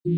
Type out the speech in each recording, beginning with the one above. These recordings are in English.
And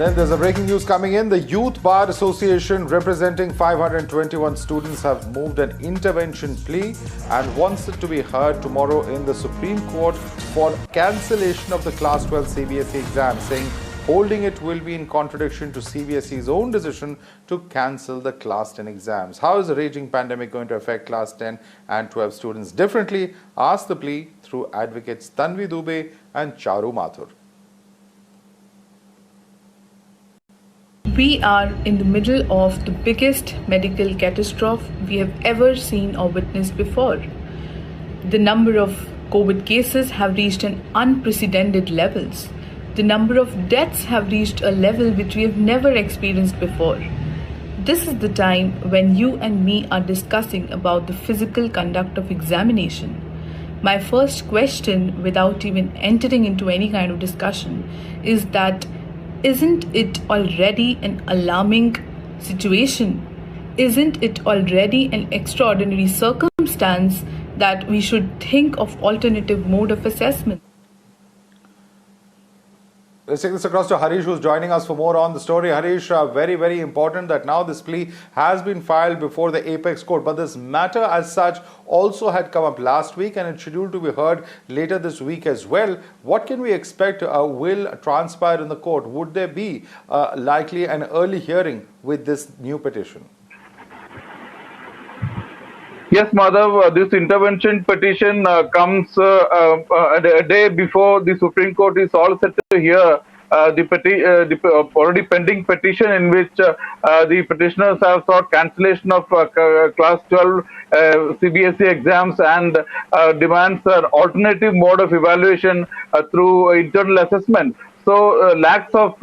then there's a breaking news coming in. The Youth Bar Association, representing 521 students, have moved an intervention plea and wants it to be heard tomorrow in the Supreme Court for cancellation of the Class 12 CBSE exam, saying holding it will be in contradiction to CBSE's own decision to cancel the Class 10 exams. How is the raging pandemic going to affect Class 10 and 12 students differently? Ask the plea through advocates Tanvi Dubey and Charu Mathur. We are in the middle of the biggest medical catastrophe we have ever seen or witnessed before. The number of COVID cases have reached an unprecedented levels. The number of deaths have reached a level which we have never experienced before. This is the time when you and me are discussing about the physical conduct of examination. My first question, without even entering into any kind of discussion, is that isn't it already an alarming situation? Isn't it already an extraordinary circumstance that we should think of alternative mode of assessment? Let's take this across to Harish, who's joining us for more on the story. Harish, very, very important that now this plea has been filed before the Apex Court. But this matter as such also had come up last week and it's scheduled to be heard later this week as well. What can we expect will transpire in the court? Would there be likely an early hearing with this new petition? Yes, Madhav, this intervention petition comes a day before the Supreme Court is all set to hear the already pending petition in which the petitioners have sought cancellation of Class 12 CBSE exams and demands an alternative mode of evaluation through internal assessment. So lakhs of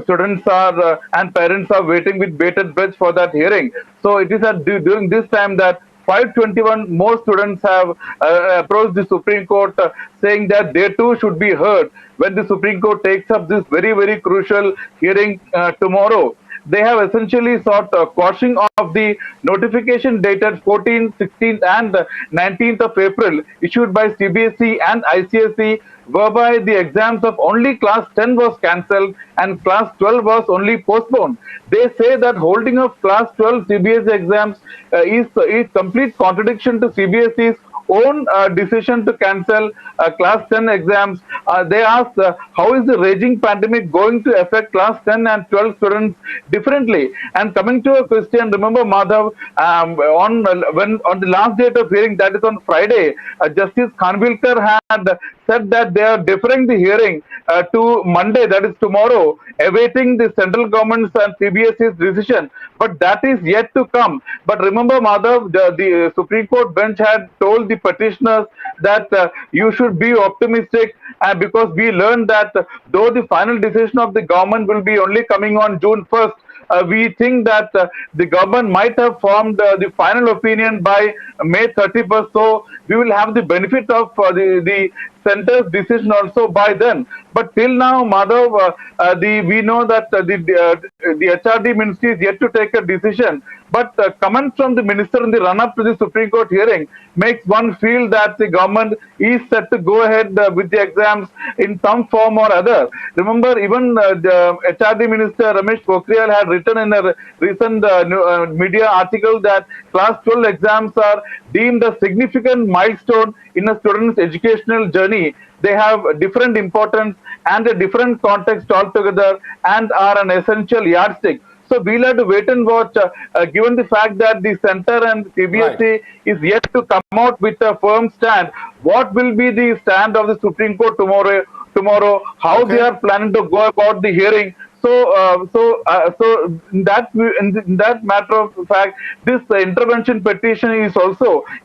students are and parents are waiting with bated breath for that hearing. So it is during this time that 521 more students have approached the Supreme Court saying that they too should be heard when the Supreme Court takes up this very, very crucial hearing tomorrow. They have essentially sought quashing of the notification dated 14th, 16th and 19th of April issued by CBSE and ICSE, whereby the exams of only Class 10 was cancelled and Class 12 was only postponed. They say that holding of Class 12 CBSE exams is complete contradiction to CBSE's own decision to cancel Class 10 exams. They asked how is the raging pandemic going to affect Class 10 and 12 students differently? And coming to a question, remember Madhav, on the last date of hearing, that is on Friday, Justice Khanvilkar had said that they are deferring the hearing to Monday, that is tomorrow, awaiting the central government's and CBSE's decision. But that is yet to come. But remember, Madhav, the Supreme Court bench had told the petitioners that you should be optimistic because we learned that though the final decision of the government will be only coming on June 1st, we think that the government might have formed the final opinion by May 31st. So we will have the benefit of the center's decision also by then. But till now, Madhav, we know that the HRD ministry is yet to take a decision. But comments from the minister in the run-up to the Supreme Court hearing makes one feel that the government is set to go ahead with the exams in some form or other. Remember, even the HRD minister Ramesh Pokhriyal had written in a recent media article that Class 12 exams are deemed a significant milestone in a student's educational journey. They have different importance and a different context altogether and are an essential yardstick. So we'll have to wait and watch, given the fact that the center and CBSE is yet to come out with a firm stand. What will be the stand of the Supreme Court tomorrow, how they are planning to go about the hearing. So in that matter of fact, this intervention petition is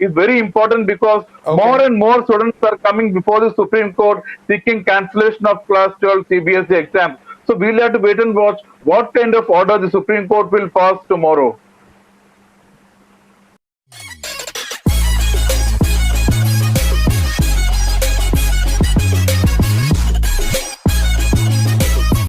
very important because more and more students are coming before the Supreme Court seeking cancellation of Class 12 CBSE exams. So we'll have to wait and watch what kind of order the Supreme Court will pass tomorrow.